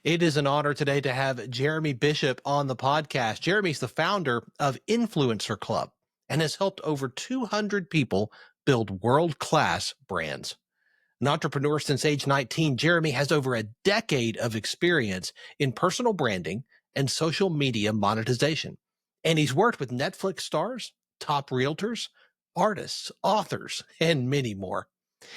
It is an honor today to have Jeremy Bishop on the podcast. Jeremy's the founder of Influencer Club and has helped over 200 people build world-class brands. An entrepreneur since age 19, Jeremy has over a decade of experience in personal branding and social media monetization. And he's worked with Netflix stars, top realtors, artists, authors, and many more.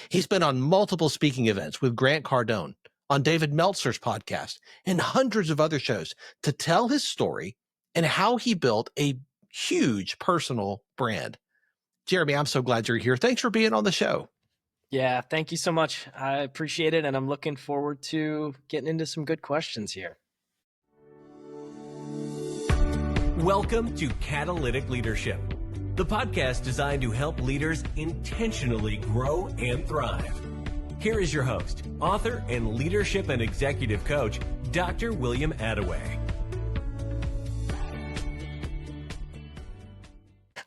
He's been on multiple speaking events with Grant Cardone, on David Meltzer's podcast, and hundreds of other shows to tell his story and how he built a huge personal brand. Jeremy, I'm so glad you're here. Thanks for being on the show. Yeah, thank you so much. I appreciate it, and I'm looking forward to getting into some good questions here. Welcome to Catalytic Leadership, the podcast designed to help leaders intentionally grow and thrive. Here is your host, author, and leadership and executive coach, Dr. William Attaway.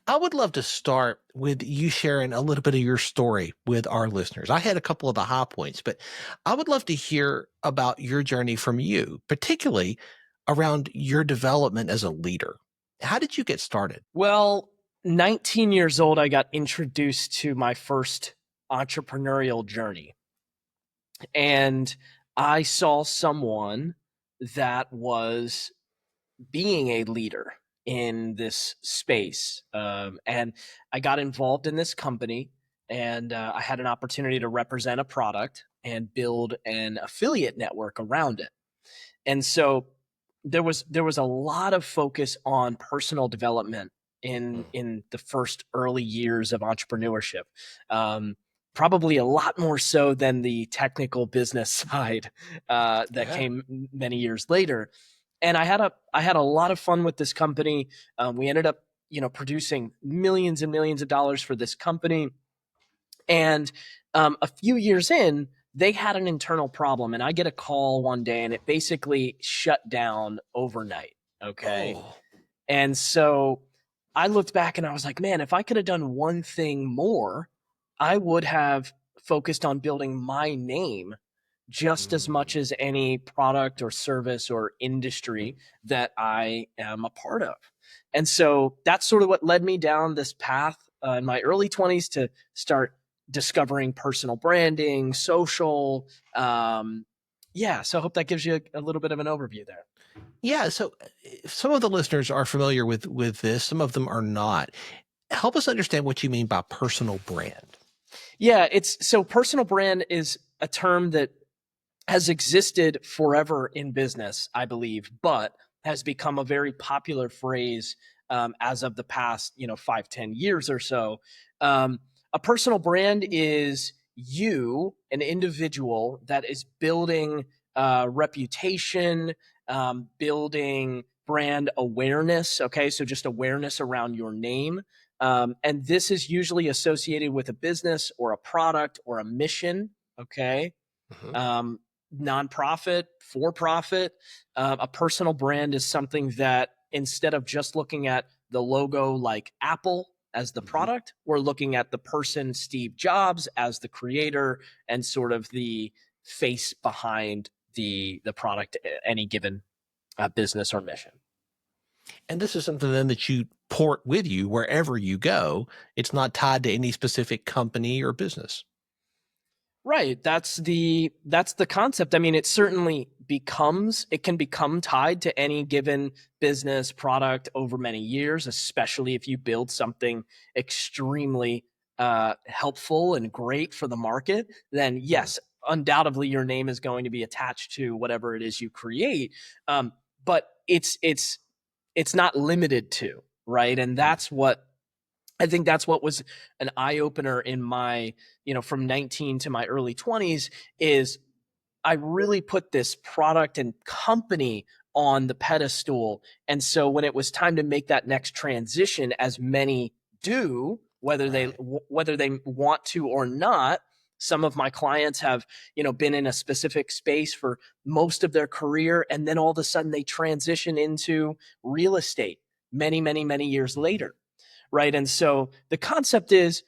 I would love to start with you sharing a little bit of your story with our listeners. I had a couple of the high points, but I would love to hear about your journey from you, particularly around your development as a leader. How did you get started? Well, 19 years old, I got introduced to my first entrepreneurial journey. And I saw someone that was being a leader in this space. And I got involved in this company, and I had an opportunity to represent a product and build an affiliate network around it. And so there was a lot of focus on personal development in the first early years of entrepreneurship. Probably a lot more so than the technical business side that came many years later. And I had a lot of fun with this company. We ended up, producing millions and millions of dollars for this company. And a few years in, they had an internal problem, and I get a call one day, and it basically shut down overnight. Okay. Oh. And so I looked back and I was like, man, if I could have done one thing more, I would have focused on building my name just as much as any product or service or industry that I am a part of. And so that's sort of what led me down this path in my early 20s to start discovering personal branding, social. So I hope that gives you a little bit of an overview there. Yeah. So some of the listeners are familiar with this. Some of them are not. Help us understand what you mean by personal brand. Yeah. So personal brand is a term that has existed forever in business, I believe, but has become a very popular phrase as of the past, 5-10 years or so. A personal brand is you, an individual that is building reputation, building brand awareness. Okay, so just awareness around your name. And this is usually associated with a business or a product or a mission. Okay. Mm-hmm. Nonprofit, for profit. A personal brand is something that instead of just looking at the logo like Apple as the product, we're looking at the person, Steve Jobs, as the creator and sort of the face behind the product, any given business or mission. And this is something then that you port with you wherever you go. It's not tied to any specific company or business. Right. That's the concept. I mean, it can become tied to any given business product over many years, especially if you build something extremely helpful and great for the market, then yes, undoubtedly your name is going to be attached to whatever it is you create. But it's not limited to, right? And I think that's what was an eye-opener in my, from 19 to my early 20s is I really put this product and company on the pedestal. And so when it was time to make that next transition, as many do, whether they want to or not, some of my clients have, been in a specific space for most of their career. And then all of a sudden they transition into real estate many, many, many years later. Right. And so the concept is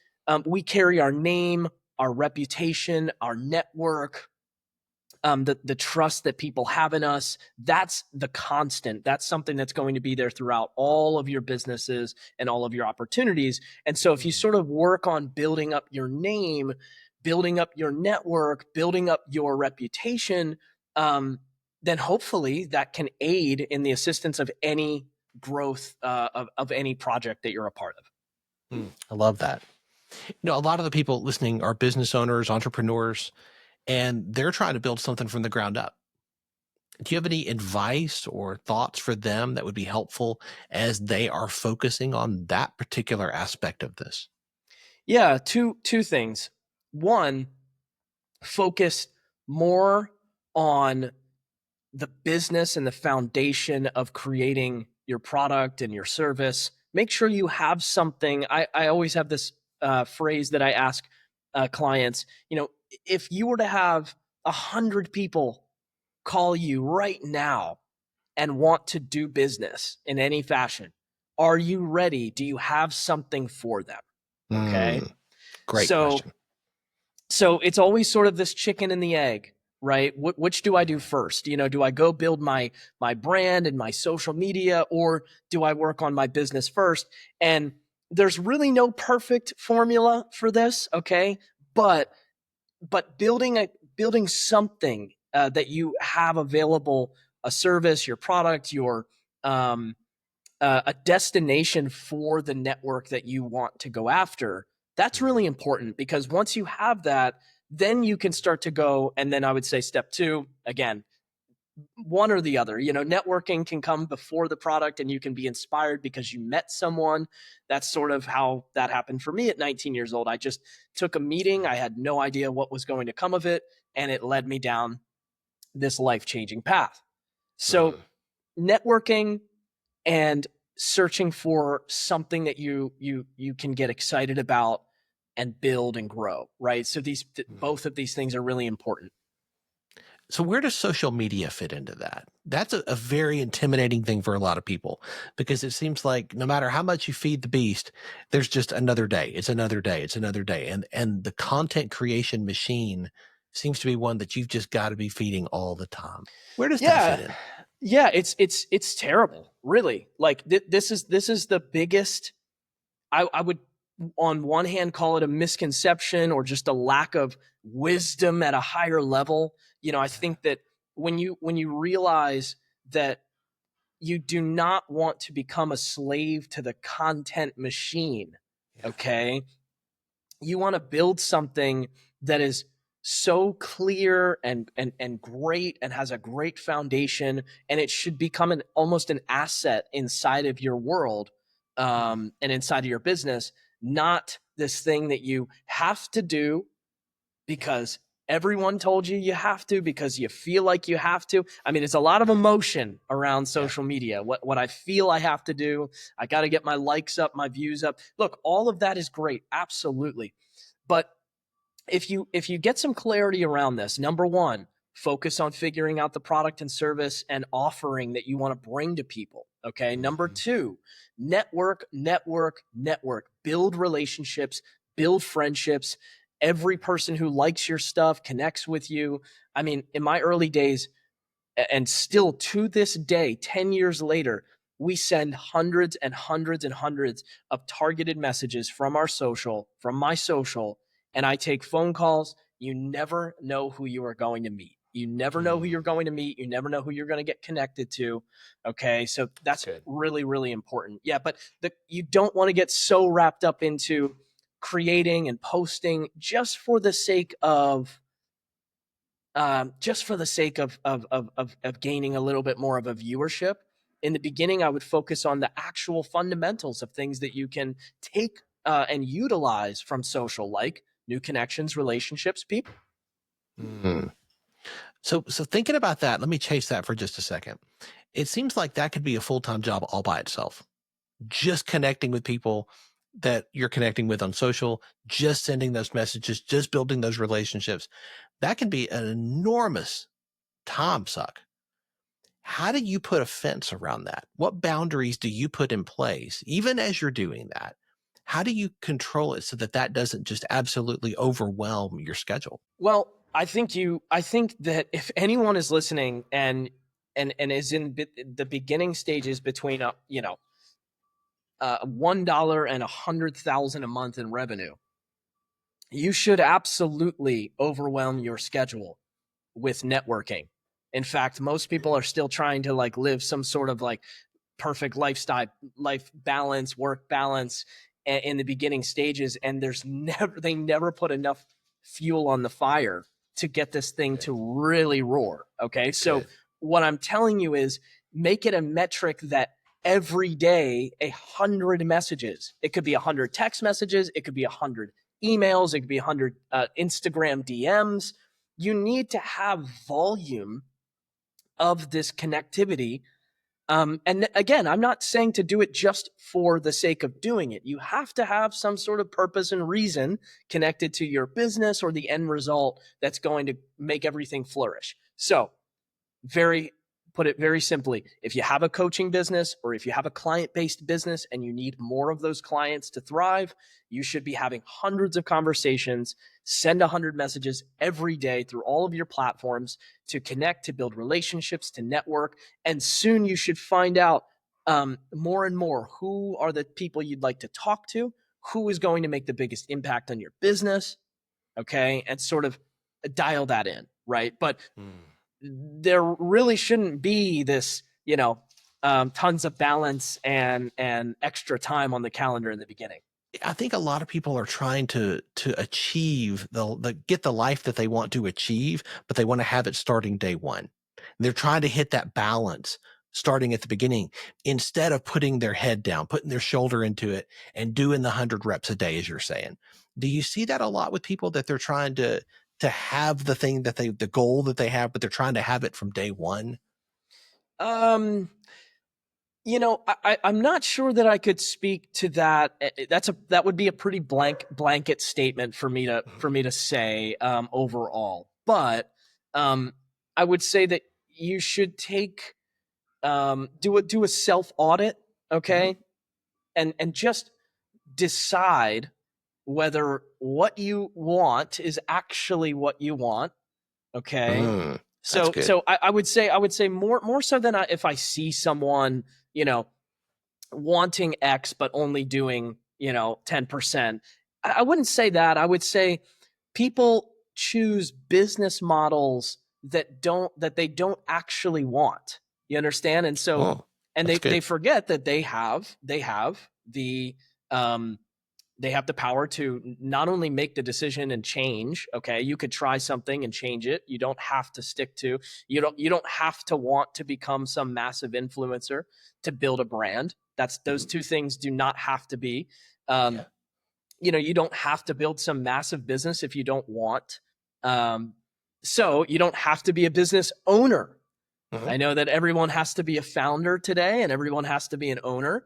we carry our name, our reputation, our network, the trust that people have in us. That's the constant. That's something that's going to be there throughout all of your businesses and all of your opportunities. And so if you sort of work on building up your name, building up your network, building up your reputation, then hopefully that can aid in the assistance of any growth of any project that you're a part of. I love that. A lot of the people listening are business owners, entrepreneurs, and they're trying to build something from the ground up. Do you have any advice or thoughts for them that would be helpful as they are focusing on that particular aspect of this? Yeah, two things. One, focus more on the business and the foundation of creating your product and your service. Make sure you have something. I always have this phrase that I ask clients, if you were to have 100 people call you right now and want to do business in any fashion, are you ready? Do you have something for them? Okay. Great question. So it's always sort of this chicken and the egg, right? Which do I do first? Do I go build my brand and my social media, or do I work on my business first? And there's really no perfect formula for this, okay? But building something that you have available, a service, your product, your a destination for the network that you want to go after. That's really important, because once you have that, then you can start to go. And then I would say step 2, again, one or the other. Networking can come before the product, and you can be inspired because you met someone. That's sort of how that happened for me at 19 years old. I just took a meeting. I had no idea what was going to come of it, and it led me down this life-changing path. So networking and searching for something that you can get excited about and build and grow, right? So both of these things are really important. So where does social media fit into that? That's a very intimidating thing for a lot of people, because it seems like no matter how much you feed the beast, there's just another day. It's another day. It's another day. And the content creation machine seems to be one that you've just got to be feeding all the time. Where does that fit in? Yeah, it's terrible, really. Like this is the biggest, I would on one hand call it a misconception or just a lack of wisdom at a higher level. I think that when you realize that you do not want to become a slave to the content machine, okay? You want to build something that is so clear and great and has a great foundation, and it should become almost an asset inside of your world, and inside of your business, not this thing that you have to do because everyone told you have to, because you feel like you have to. I mean, it's a lot of emotion around social media. What I feel I have to do, I got to get my likes up, my views up. Look, all of that is great, absolutely. But if you get some clarity around this, number one, focus on figuring out the product and service and offering that you want to bring to people. Okay. Number 2, network, build relationships, build friendships. Every person who likes your stuff connects with you. I mean, in my early days, and still to this day, 10 years later, we send hundreds and hundreds and hundreds of targeted messages from my social, and I take phone calls. You never know who you are going to meet. You never know who you're going to meet. You never know who you're going to get connected to. Okay. So that's really, really important. Yeah. But you don't want to get so wrapped up into creating and posting just for the sake of gaining a little bit more of a viewership. In the beginning, I would focus on the actual fundamentals of things that you can take and utilize from social, like new connections, relationships, people. So thinking about that, let me chase that for just a second. It seems like that could be a full-time job all by itself. Just connecting with people that you're connecting with on social, just sending those messages, just building those relationships. That can be an enormous time suck. How do you put a fence around that? What boundaries do you put in place, even as you're doing that? How do you control it so that doesn't just absolutely overwhelm your schedule? Well, I think that if anyone is listening and is in the beginning stages between $1 and 100,000 a month in revenue, you should absolutely overwhelm your schedule with networking. In fact, most people are still trying to like live some sort of like perfect life balance, work balance in the beginning stages, and they never put enough fuel on the fire to get this thing to really roar. Okay, so what I'm telling you is make it a metric that every day 100 messages. It could be 100 text messages. It could be 100 emails. It could be 100 Instagram DMs. You need to have volume of this connectivity. And again, I'm not saying to do it just for the sake of doing it. You have to have some sort of purpose and reason connected to your business or the end result that's going to make everything flourish. So put it very simply, if you have a coaching business or if you have a client-based business and you need more of those clients to thrive, you should be having hundreds of conversations, send 100 messages every day through all of your platforms to connect, to build relationships, to network. And soon you should find out more and more who are the people you'd like to talk to, who is going to make the biggest impact on your business, okay? And sort of dial that in, right? But there really shouldn't be this, tons of balance and extra time on the calendar in the beginning. I think a lot of people are trying to achieve get the life that they want to achieve, but they want to have it starting day one. And they're trying to hit that balance starting at the beginning instead of putting their head down, putting their shoulder into it and doing the 100 reps a day, as you're saying. Do you see that a lot with people that they're trying to have the goal that they have, but they're trying to have it from day one? I'm not sure that I could speak to that. That would be a pretty blanket statement for me to say overall. But I would say that you should take do a self audit, okay, and just decide whether what you want is actually what you want. Okay. So I would say more so than if I see someone, wanting X, but only doing, 10%. I wouldn't say that. I would say people choose business models that they don't actually want. You understand? And so, they forget that they have the, they have the power to not only make the decision and change. Okay. You could try something and change it. You don't have to you don't have to want to become some massive influencer to build a brand. Those two things do not have to be, you don't have to build some massive business if you don't want. So you don't have to be a business owner. I know that everyone has to be a founder today and everyone has to be an owner.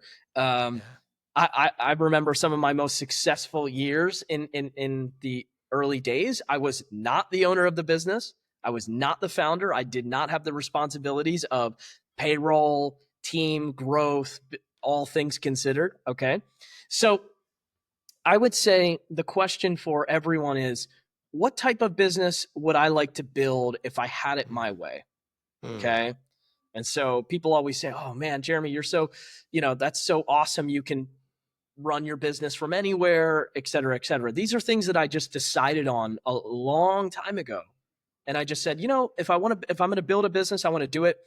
I remember some of my most successful years in the early days. I was not the owner of the business. I was not the founder. I did not have the responsibilities of payroll, team growth, all things considered. Okay. So I would say the question for everyone is, what type of business would I like to build if I had it my way? Okay. And so people always say, oh man, Jeremy, you're so, that's so awesome. You can run your business from anywhere, et cetera, et cetera. These are things that I just decided on a long time ago. And I just said, if I'm going to build a business, I want to do it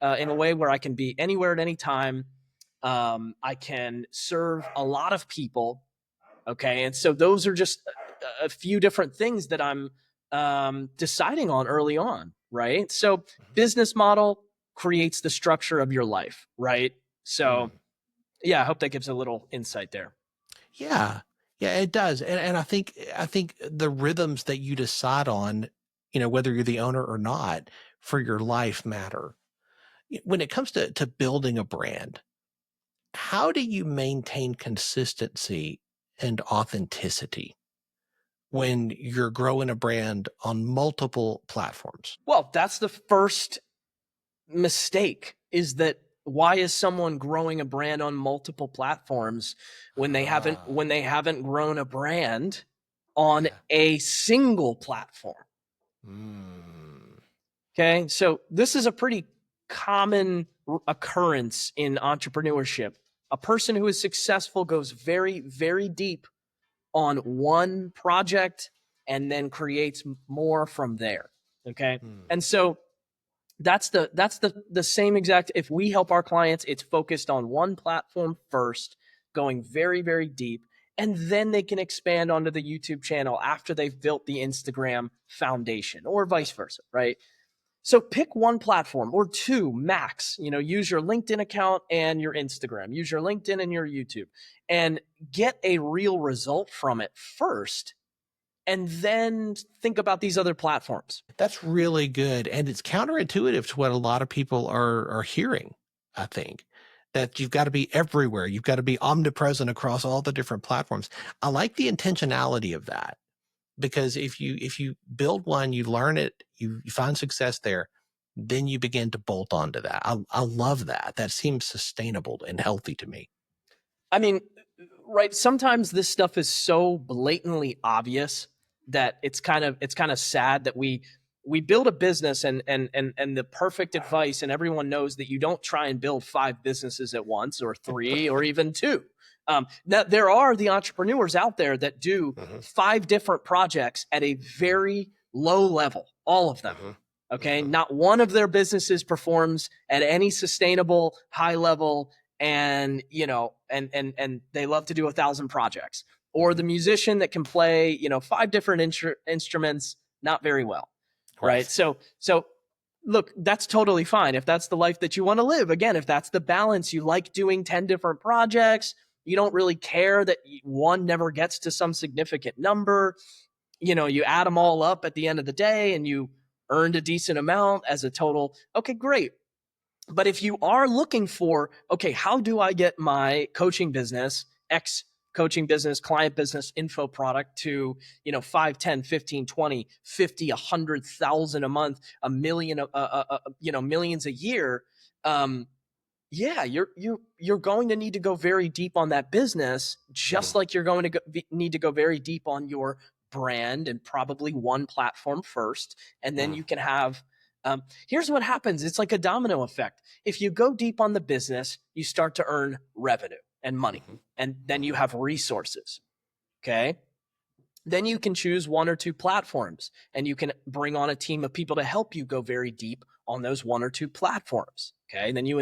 in a way where I can be anywhere at any time. I can serve a lot of people. Okay. And so those are just a few different things that I'm deciding on early on. Right. So business model creates the structure of your life. Right. So yeah, I hope that gives a little insight there. Yeah, it does. And I think the rhythms that you decide on, whether you're the owner or not, for your life matter. When it comes to building a brand, how do you maintain consistency and authenticity when you're growing a brand on multiple platforms? Well, that's the first mistake, is that why is someone growing a brand on multiple platforms when they haven't grown a brand on a single platform? Mm. Okay. So this is a pretty common occurrence in entrepreneurship. A person who is successful goes very, very deep on one project and then creates more from there. Okay. Mm. And so that's the same exact, if we help our clients, it's focused on one platform first, going very, very deep, and then they can expand onto the YouTube channel after they've built the Instagram foundation, or vice versa, right? So pick one platform or two max. Use your LinkedIn account and your Instagram. Use your LinkedIn and your YouTube, and get a real result from it first, and then think about these other platforms. That's really good. And it's counterintuitive to what a lot of people are hearing, I think, that you've got to be everywhere. You've got to be omnipresent across all the different platforms. I like the intentionality of that, because if you build one, you learn it, you find success there, then you begin to bolt onto that. I love that. That seems sustainable and healthy to me. I mean, right? Sometimes this stuff is so blatantly obvious that it's kind of sad that we build a business, and the perfect advice, and everyone knows that you don't try and build 5 businesses at once, or 3, or even 2. Now there are the entrepreneurs out there that do Mhm. 5 different projects at a very low level, all of them. Mhm. Okay. Mhm. Not one of their businesses performs at any sustainable high level. And, and they love to do 1,000 projects. Or the musician that can play, 5 different instruments, not very well. Right. Right. So look, that's totally fine. If that's the life that you want to live, again, if that's the balance, you like doing 10 different projects, you don't really care that one never gets to some significant number, you add them all up at the end of the day and you earned a decent amount as a total. Okay, great. But if you are looking for, okay, how do I get my coaching business, X coaching business, client business, info product to, 5, 10, 15, 20, 50, 100,000 a month, a million, millions a year. Yeah, you're going to need to go very deep on that business, just Mhm. like you're going to need to go very deep on your brand, and probably one platform first, and then Mhm. you can have. Here's what happens: it's like a domino effect. If you go deep on the business, you start to earn revenue and money, Mhm. and then you Mhm. have resources. Okay, then you can choose 1 or 2 platforms, and you can bring on a team of people to help you go very deep on those 1 or 2 platforms. Okay. And then you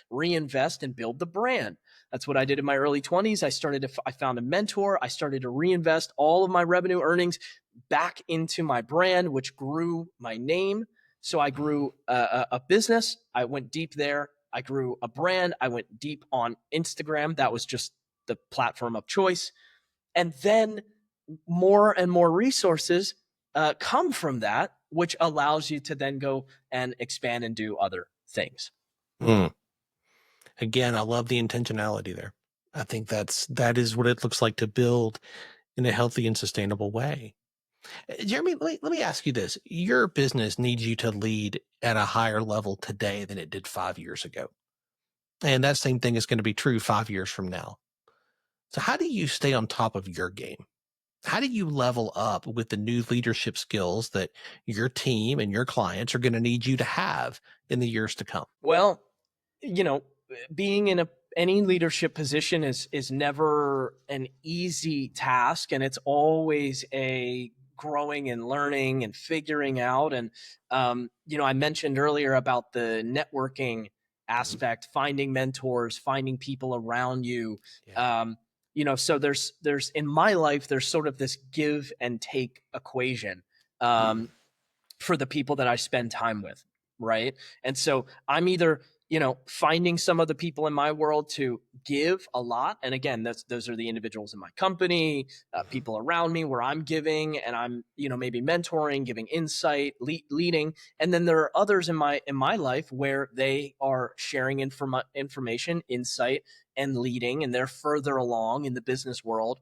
reinvest, and build the brand. That's what I did in my early 20s. I found a mentor. I started to reinvest all of my revenue earnings back into my brand, which grew my name. So I grew a business. I went deep there. I grew a brand. I went deep on Instagram. That was just the platform of choice. And then more and more resources come from that, which allows you to then go and expand and do other things. Mm. Again, I love the intentionality there. I think that is what it looks like to build in a healthy and sustainable way. Jeremy, let me ask you this. Your business needs you to lead at a higher level today than it did 5 years ago. And that same thing is going to be true 5 years from now. So how do you stay on top of your game? How do you level up with the new leadership skills that your team and your clients are going to need you to have in the years to come? Well, you know, being in any leadership position is never an easy task, and it's always a growing and learning and figuring out. And I mentioned earlier about the networking Mhm. aspect, finding mentors, finding people around you. Yeah. So there's in my life, there's sort of this give and take equation. Mm. For the people that I spend time with, right? And so I'm either, finding some of the people in my world to give a lot. And again, those are the individuals in my company, Mhm. people around me where I'm giving, and I'm, maybe mentoring, giving insight, leading. And then there are others in my life where they are sharing information, insight, and leading, and they're further along in the business world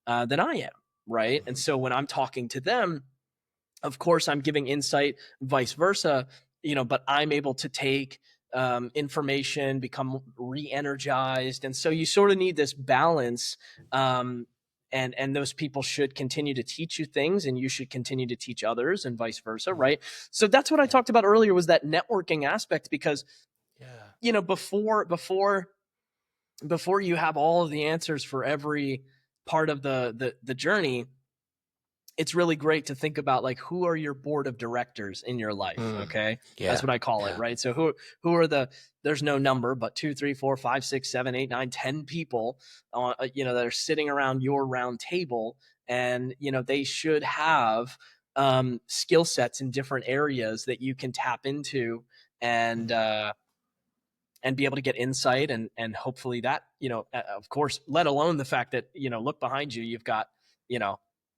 than I am, right? And Mhm. so when I'm talking to them, of course I'm giving insight, vice versa, but I'm able to take information, become re-energized. And so you sort of need this balance. and those people should continue to teach you things, and you should continue to teach others, and vice versa, right? So that's what I talked about earlier, was that networking aspect, because before you have all of the answers for every part of the journey, it's really great to think about, like, who are your board of directors in your life. Okay. That's what I call it. Right. So who are there's no number, but 2, 3, 4, 5, 6, 7, 8, 9, 10 people, that are sitting around your round table. And, they should have skill sets in different areas that you can tap into, and be able to get insight, and hopefully that, of course, let alone the fact that, look behind you, you've got,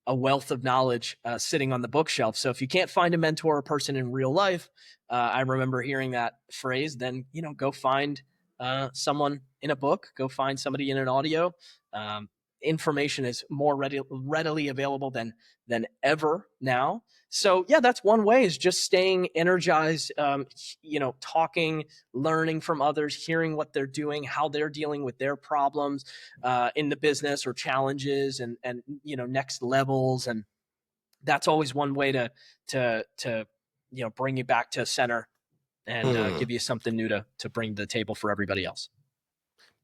a wealth of knowledge sitting on the bookshelf. So if you can't find a mentor or person in real life, I remember hearing that phrase, then, go find someone in a book, go find somebody in an audio. Information is more readily available than ever now. So yeah, that's one way, is just staying energized, talking, learning from others, hearing what they're doing, how they're dealing with their problems in the business, or challenges, and next levels. And that's always one way to bring you back to center, and give you something new to bring to the table for everybody else.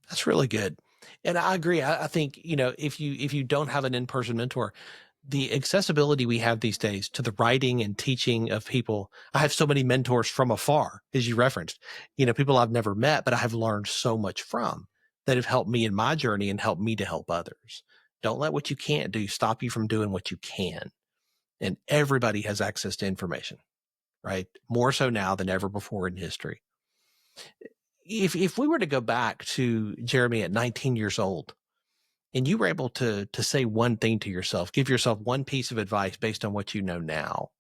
That's really good. And I agree. I think, if you don't have an in-person mentor, the accessibility we have these days to the writing and teaching of people. I have so many mentors from afar, as you referenced, people I've never met, but I have learned so much from, that have helped me in my journey and helped me to help others. Don't let what you can't do stop you from doing what you can. And everybody has access to information, right? More so now than ever before in history. If we were to go back to Jeremy at 19 years old, and you were able to say one thing to yourself, give yourself one piece of advice based on what you know now,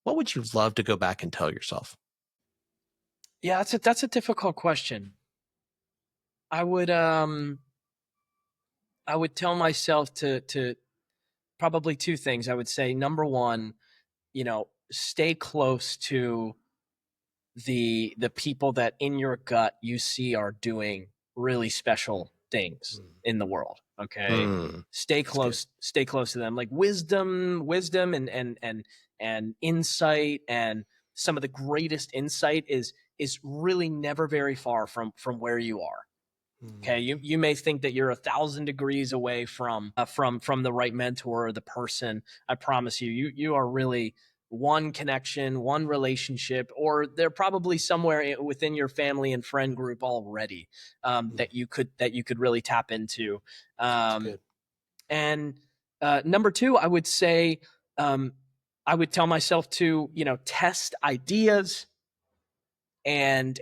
what would you love to go back and tell yourself? Yeah, that's a difficult question. I would tell myself to probably two things. I would say, number one, stay close to the people that in your gut you see are doing really special things in the world. Okay. Stay close to them. Like wisdom and insight, and some of the greatest insight is really never very far from where you are. Okay, you may think that you're 1,000 degrees away from the right mentor or the person. I promise you are really one connection, one relationship, or they're probably somewhere within your family and friend group already, that you could really tap into. And number two, I would say, I would tell myself to test ideas, and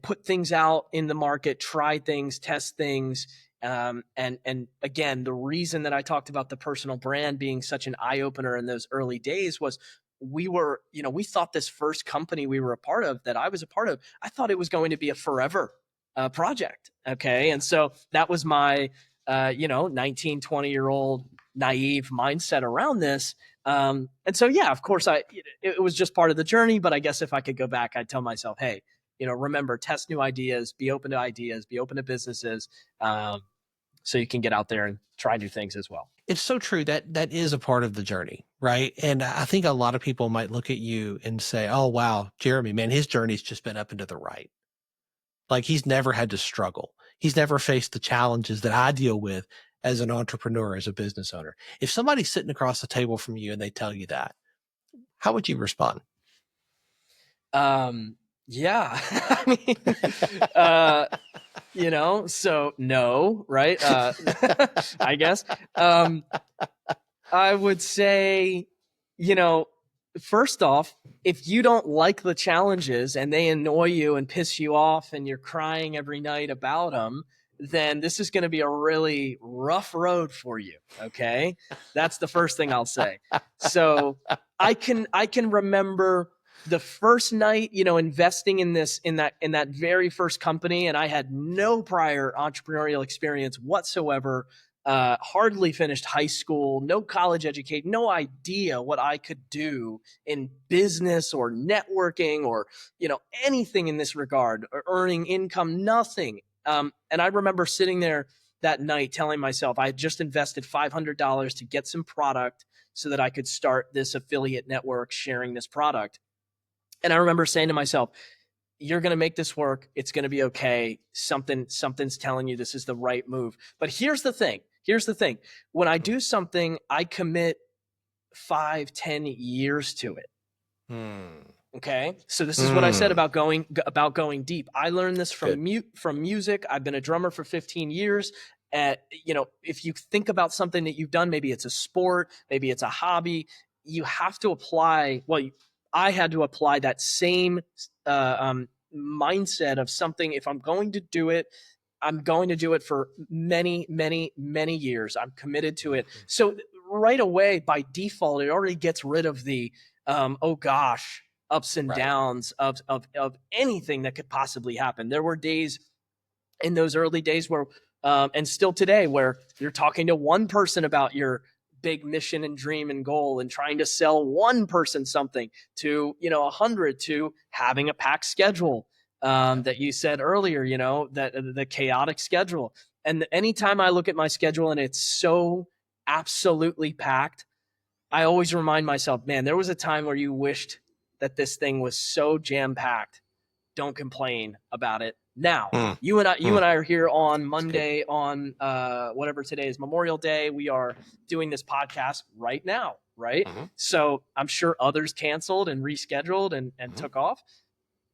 put things out in the market, try things, test things. And again, the reason that I talked about the personal brand being such an eye opener in those early days was, we thought this first company we were a part of, that I was a part of, I thought it was going to be a forever project. Okay. And so that was my 19, 20-year-old naive mindset around this. And so, yeah, of course it was just part of the journey, but I guess if I could go back, I'd tell myself, hey, remember, test new ideas, be open to businesses, so you can get out there and try new things as well. It's so true that is a part of the journey, right? And I think a lot of people might look at you and say, oh, wow, Jeremy, man, his journey's just been up and to the right. Like, he's never had to struggle. He's never faced the challenges that I deal with as an entrepreneur, as a business owner. If somebody's sitting across the table from you and they tell you that, how would you respond? Yeah. I mean, so no, right? I guess. I would say, first off, if you don't like the challenges and they annoy you and piss you off and you're crying every night about them, then this is going to be a really rough road for you. Okay. That's the first thing I'll say. So I can remember the first night, investing in that very first company, and I had no prior entrepreneurial experience whatsoever. Hardly finished high school, no college education, no idea what I could do in business or networking or, anything in this regard, or earning income, nothing. And I remember sitting there that night telling myself I had just invested $500 to get some product so that I could start this affiliate network sharing this product. And I remember saying to myself, you're going to make this work. It's going to be okay. Something's telling you this is the right move. But here's the thing. When I do something, I commit 5-10 years to it. Okay. So this is what I said about going deep. I learned this from music. I've been a drummer for 15 years. If you think about something that you've done, maybe it's a sport, maybe it's a hobby, you have to apply. Well, I had to apply that same mindset of something. If I'm going to do it, I'm going to do it for many, many, many years. I'm committed to it. So right away, by default, it already gets rid of the oh gosh, ups and downs of anything that could possibly happen. There were days in those early days where, and still today, where you're talking to one person about your big mission and dream and goal and trying to sell one person something to, 100, to having a packed schedule that you said earlier, that the chaotic schedule. And anytime I look at my schedule and it's so absolutely packed, I always remind myself, man, there was a time where you wished that this thing was so jam-packed. Don't complain about it now. You and I are here on Monday, on whatever today is, Memorial Day. We are doing this podcast right now, right? So I'm sure others canceled and rescheduled and took off.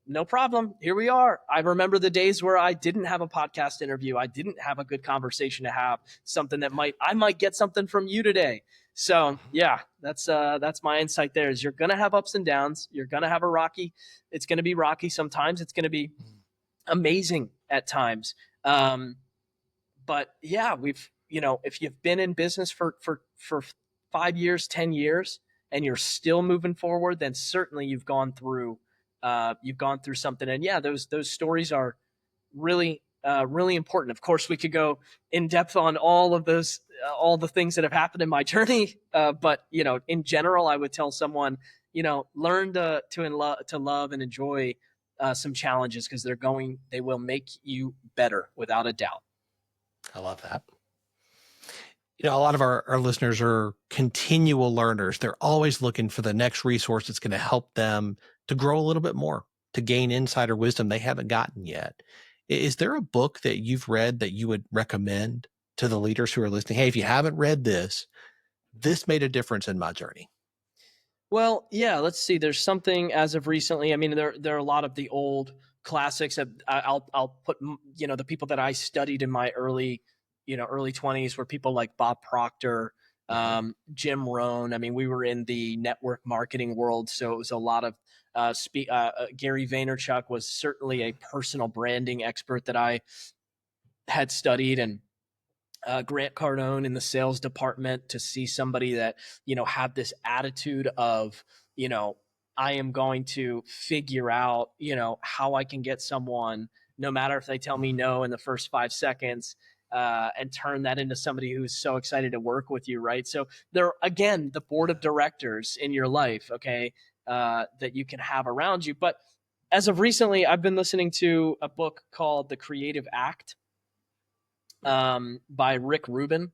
No problem. Here we are. I remember the days where I didn't have a podcast interview. I didn't have a good conversation to have, something that I might get something from you today. So yeah, that's my insight there. Is you're going to have ups and downs. You're going to have it's going to be rocky sometimes. It's going to be amazing at times. But yeah, if you've been in business for 5 years, 10 years, and you're still moving forward, then certainly you've gone through something. And yeah, those stories are really, really important. Of course, we could go in depth on all of those, all the things that have happened in my journey. But in general, I would tell someone, learn to love and enjoy some challenges, because they will make you better without a doubt. I love that. A lot of our listeners are continual learners. They're always looking for the next resource that's going to help them to grow a little bit more, to gain insider wisdom they haven't gotten yet. Is there a book that you've read that you would recommend to the leaders who are listening? Hey, if you haven't read this made a difference in my journey. Well, yeah, let's see. There's something as of recently. I mean, there are a lot of the old classics. I'll put, the people that I studied in my early 20s were people like Bob Proctor, Jim Rohn. I mean, we were in the network marketing world, so it was a lot of Gary Vaynerchuk was certainly a personal branding expert that I had studied, and Grant Cardone in the sales department, to see somebody that, had this attitude of, I am going to figure out, how I can get someone, no matter if they tell me no in the first 5 seconds, and turn that into somebody who's so excited to work with you, right? So there, again, the board of directors in your life, okay, that you can have around you. But as of recently, I've been listening to a book called The Creative Act by Rick Rubin.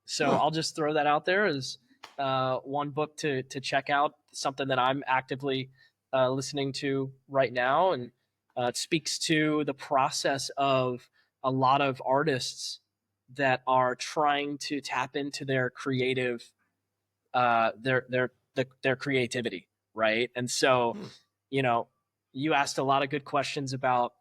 So I'll just throw that out there as one book to check out, something that I'm actively listening to right now. And it speaks to the process of a lot of artists that are trying to tap into their creative, their creativity, right? And so, you asked a lot of good questions about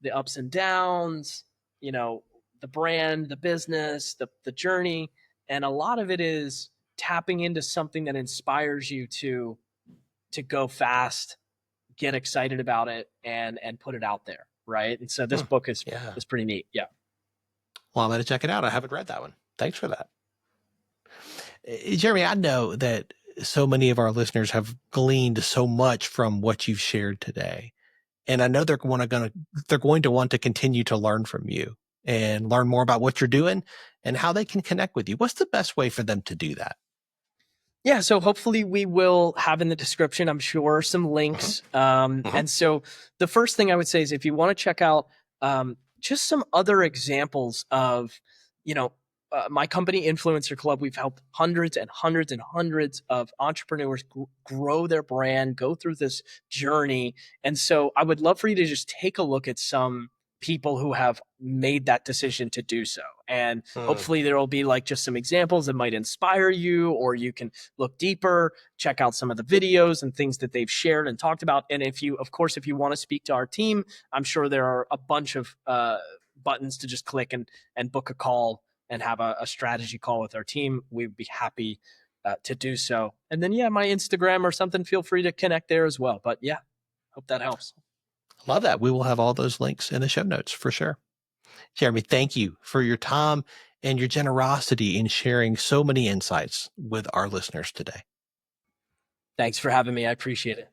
the ups and downs, the brand, the business, the journey. And a lot of it is tapping into something that inspires you to go fast, get excited about it, and put it out there, right? And so this book is pretty neat. Yeah. Well, I'm going to check it out. I haven't read that one. Thanks for that. Jeremy, I know that so many of our listeners have gleaned so much from what you've shared today. And I know they're going to want to continue to learn from you and learn more about what you're doing and how they can connect with you. What's the best way for them to do that? Yeah, so hopefully we will have in the description, I'm sure, some links. And so the first thing I would say is, if you want to check out just some other examples of, my company Influencer Club, we've helped hundreds and hundreds and hundreds of entrepreneurs grow their brand, go through this journey. And so I would love for you to just take a look at some people who have made that decision to do so. And hopefully there will be like just some examples that might inspire you, or you can look deeper, check out some of the videos and things that they've shared and talked about. And if you want to speak to our team, I'm sure there are a bunch of buttons to just click and book a call and have a strategy call with our team. We'd be happy to do so. And then, my Instagram or something, feel free to connect there as well. But hope that helps. Love that. We will have all those links in the show notes for sure. Jeremy, thank you for your time and your generosity in sharing so many insights with our listeners today. Thanks for having me. I appreciate it.